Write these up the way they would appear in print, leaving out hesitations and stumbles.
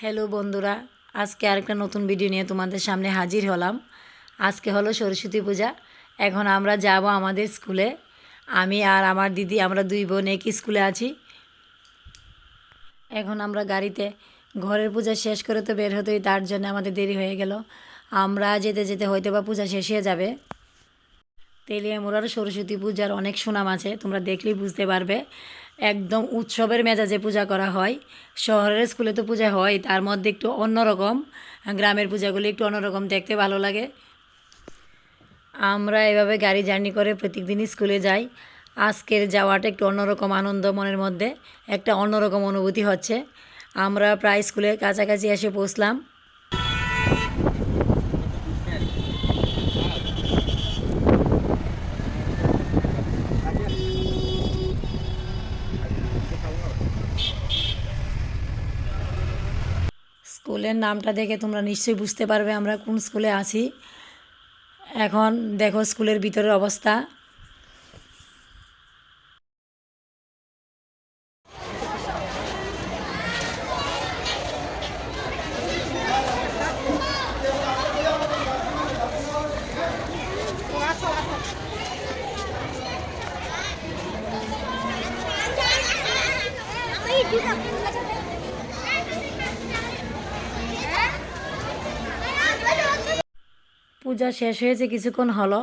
Hello বন্ধুরা, আজকে আরেকটা নতুন ভিডিও নিয়ে তোমাদের সামনে হাজির হলাম। আজকে হলো সরস্বতী পূজা। এখন আমরা যাব আমাদের স্কুলে। আমি আর আমার দিদি, আমরা দুই বোন একই স্কুলে আছি। এখন আমরা গাড়িতে ঘরের পূজা শেষ করে তো বের হতেই, তার জন্য আমাদের দেরি হয়ে গেল। আমরা যেতে যেতে হয়তো বা পূজা শেষ হয়ে যাবে। তেলিয়ামুড়ার সরস্বতী পূজার অনেক সুনাম আছে, তোমরা দেখলেই বুঝতে পারবে। একদম উৎসবের মেজাজে পূজা করা হয়। শহরের স্কুলে তো পূজা হয়, তার মধ্যে একটু অন্যরকম। গ্রামের পূজাগুলি একটু অন্যরকম, দেখতে ভালো লাগে। আমরা এভাবে গাড়ি জার্নি করে প্রত্যেকদিনই স্কুলে যাই। আজকের যাওয়াটা একটু অন্যরকম আনন্দ, মনের মধ্যে একটা অন্যরকম অনুভূতি হচ্ছে। আমরা প্রায় স্কুলের কাছাকাছি এসে পৌঁছলাম। স্কুলের নামটা দেখে তোমরা নিশ্চয়ই বুঝতে পারবে আমরা কোন স্কুলে আছি। এখন দেখো স্কুলের ভিতরের অবস্থা। পূজা শেষ হয়েছে, কিছুক্ষণ হলো।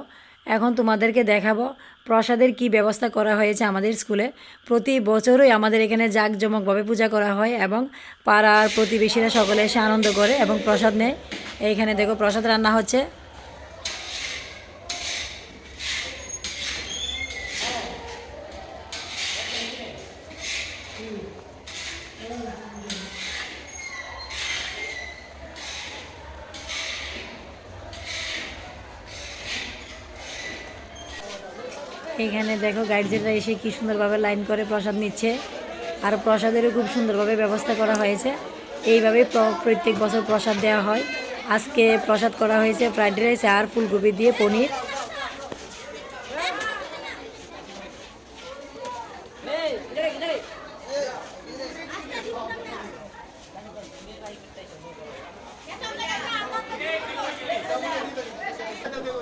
এখন তোমাদেরকে দেখাবো প্রসাদের কি ব্যবস্থা করা হয়েছে আমাদের স্কুলে। প্রতি বছরই আমাদের এখানে জাঁকজমকভাবে পূজা করা হয় এবং পাড়ার প্রতিবেশীরা সকলে এসে আনন্দ করে এবং প্রসাদ নেয়। এইখানে দেখো প্রসাদ রান্না হচ্ছে। এখানে দেখো গাইডজেনরা এসে কি সুন্দরভাবে লাইন করে প্রসাদ নিচ্ছে, আর প্রসাদেরও খুব সুন্দরভাবে ব্যবস্থা করা হয়েছে। এইভাবে প্রত্যেক বছর প্রসাদ দেওয়া হয়। আজকে প্রসাদ করা হয়েছে ফ্রাইড রাইস আর ফুলকপি দিয়ে পনির।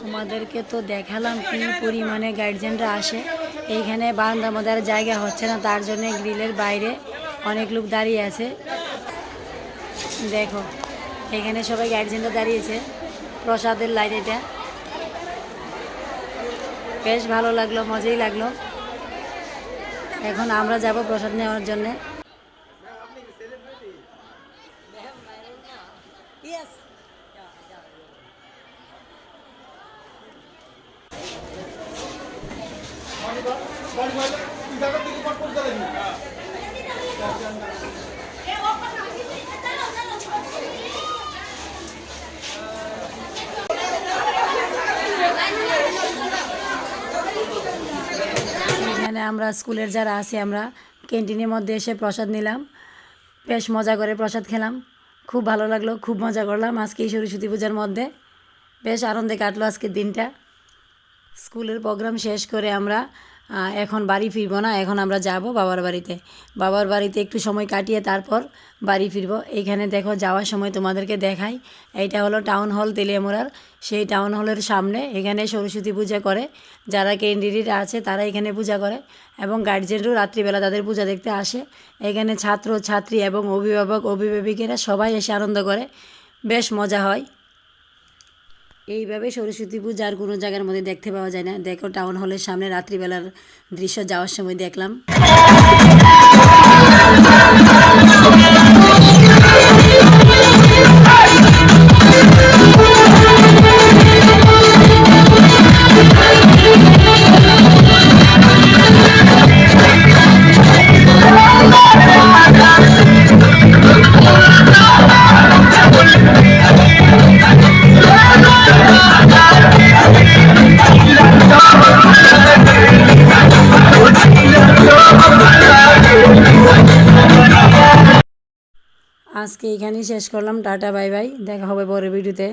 তোমাদেরকে তো দেখালাম কি পরিমাণে গার্জেনরা আসে। এইখানে বারান্দার মধ্যে আর জায়গা হচ্ছে না, তার জন্য গ্রিলের বাইরে অনেক লোক দাঁড়িয়ে আছে। দেখো এখানে সবাই গার্জেনরা দাঁড়িয়েছে প্রসাদের লাইন। এটা বেশ ভালো লাগলো, মজাই লাগলো। এখন আমরা যাব প্রসাদ নেওয়ার জন্যে। এখানে আমরা স্কুলের যারা আছি, আমরা ক্যান্টিনের মধ্যে এসে প্রসাদ নিলাম। বেশ মজা করে প্রসাদ খেলাম, খুব ভালো লাগলো, খুব মজা করলাম আজকে এই সরস্বতী পূজার মধ্যে। বেশ আনন্দে কাটলো আজকের দিনটা। স্কুলের প্রোগ্রাম শেষ করে আমরা এখন বাড়ি ফিরব না, এখন আমরা যাব বাবার বাড়িতে। বাবার বাড়িতে একটু সময় কাটিয়ে তারপর বাড়ি ফিরব। এইখানে দেখো যাওয়ার সময় তোমাদেরকে দেখাই, এইটা হলো টাউন হল তেলিয়ামুড়ার। সেই টাউন হলের সামনে এখানে সরস্বতী পূজা করে। যারা ক্যান্ডিডেট আছে তারা এখানে পূজা করে এবং গার্জেনরাও রাত্রিবেলা তাদের পূজা দেখতে আসে। এখানে ছাত্র ছাত্রী এবং অভিভাবক অভিভাবিকেরা সবাই এসে আনন্দ করে, বেশ মজা হয়। এইভাবে সরস্বতী পূজা আর কোনো জায়গার মধ্যে দেখতে পাওয়া যায় না। দেখো টাউন হলের সামনে রাত্রিবেলার দৃশ্য যাওয়ার সময় দেখলাম। আজকে এখানেই শেষ করলাম। টাটা বাই বাই, দেখা হবে পরের ভিডিওতে।